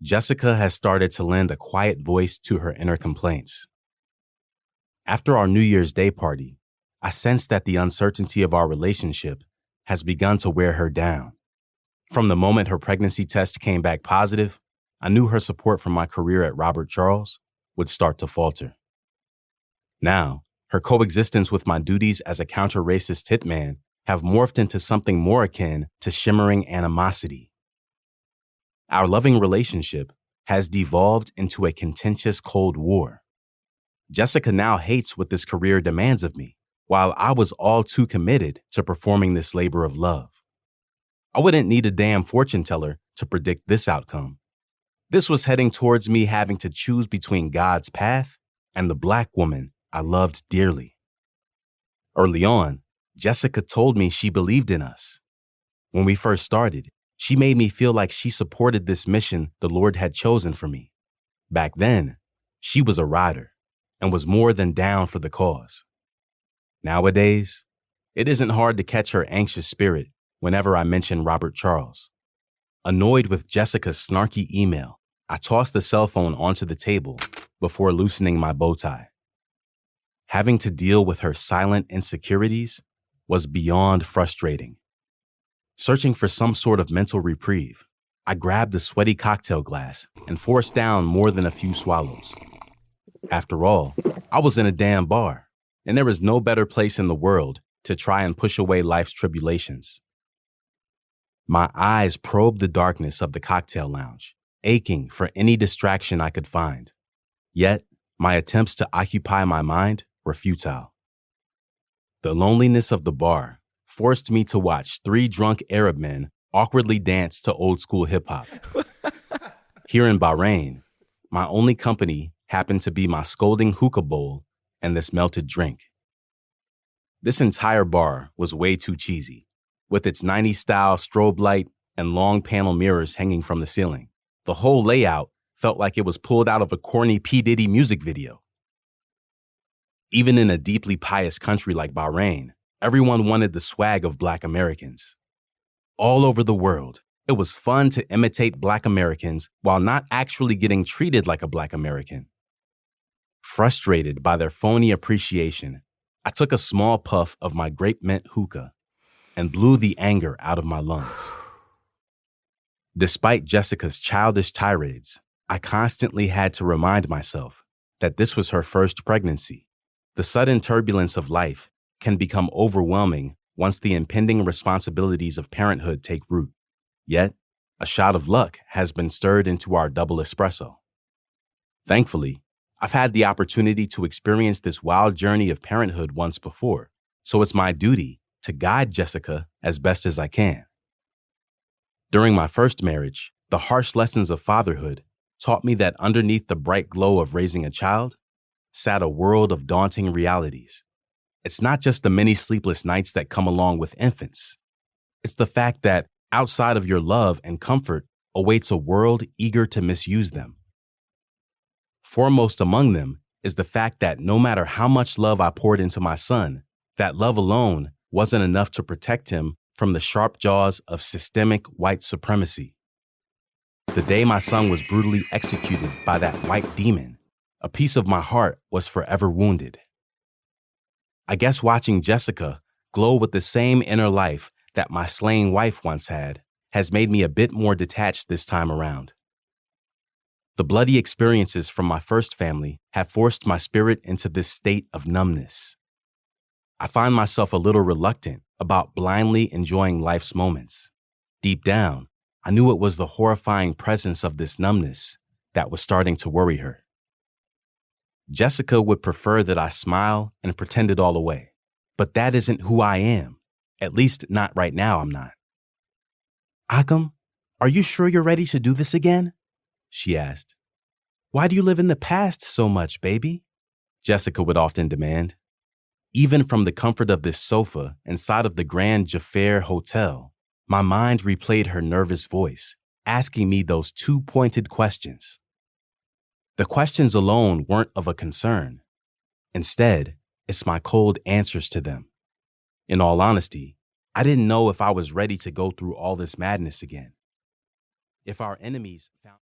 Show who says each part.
Speaker 1: Jessica has started to lend a quiet voice to her inner complaints. After our New Year's Day party, I sensed that the uncertainty of our relationship has begun to wear her down. From the moment her pregnancy test came back positive, I knew her support for my career at Robert Charles would start to falter. Now, her coexistence with my duties as a counter-racist hitman have morphed into something more akin to shimmering animosity. Our loving relationship has devolved into a contentious Cold War. Jessica now hates what this career demands of me, while I was all too committed to performing this labor of love. I wouldn't need a damn fortune teller to predict this outcome. This was heading towards me having to choose between God's path and the Black woman I loved dearly. Early on, Jessica told me she believed in us. When we first started, she made me feel like she supported this mission the Lord had chosen for me. Back then, she was a rider and was more than down for the cause. Nowadays, it isn't hard to catch her anxious spirit whenever I mention Robert Charles. Annoyed with Jessica's snarky email, I tossed the cell phone onto the table before loosening my bow tie. Having to deal with her silent insecurities was beyond frustrating. Searching for some sort of mental reprieve, I grabbed a sweaty cocktail glass and forced down more than a few swallows. After all, I was in a damn bar, and there is no better place in the world to try and push away life's tribulations. My eyes probed the darkness of the cocktail lounge, aching for any distraction I could find. Yet, my attempts to occupy my mind were futile. The loneliness of the bar forced me to watch 3 drunk Arab men awkwardly dance to old-school hip-hop. Here in Bahrain, my only company happened to be my scolding hookah bowl and this melted drink. This entire bar was way too cheesy, with its 90s-style strobe light and long panel mirrors hanging from the ceiling. The whole layout felt like it was pulled out of a corny P. Diddy music video. Even in a deeply pious country like Bahrain, everyone wanted the swag of Black Americans. All over the world, it was fun to imitate Black Americans while not actually getting treated like a Black American. Frustrated by their phony appreciation, I took a small puff of my grape mint hookah and blew the anger out of my lungs. Despite Jessica's childish tirades, I constantly had to remind myself that this was her first pregnancy. The sudden turbulence of life can become overwhelming once the impending responsibilities of parenthood take root. Yet, a shot of luck has been stirred into our double espresso. Thankfully, I've had the opportunity to experience this wild journey of parenthood once before, so it's my duty to guide Jessica as best as I can. During my first marriage, the harsh lessons of fatherhood taught me that underneath the bright glow of raising a child sat a world of daunting realities. It's not just the many sleepless nights that come along with infants. It's the fact that outside of your love and comfort awaits a world eager to misuse them. Foremost among them is the fact that no matter how much love I poured into my son, that love alone wasn't enough to protect him from the sharp jaws of systemic white supremacy. The day my son was brutally executed by that white demon, a piece of my heart was forever wounded. I guess watching Jessica glow with the same inner life that my slain wife once had has made me a bit more detached this time around. The bloody experiences from my first family have forced my spirit into this state of numbness. I find myself a little reluctant about blindly enjoying life's moments. Deep down, I knew it was the horrifying presence of this numbness that was starting to worry her. Jessica would prefer that I smile and pretend it all away, but that isn't who I am. At least not right now, I'm not. "Achim, are you sure you're ready to do this again?" she asked. "Why do you live in the past so much, baby?" Jessica would often demand. Even from the comfort of this sofa inside of the Grand Jaffair Hotel, my mind replayed her nervous voice, asking me those 2 pointed questions. The questions alone weren't of a concern. Instead, it's my cold answers to them. In all honesty, I didn't know if I was ready to go through all this madness again. If our enemies found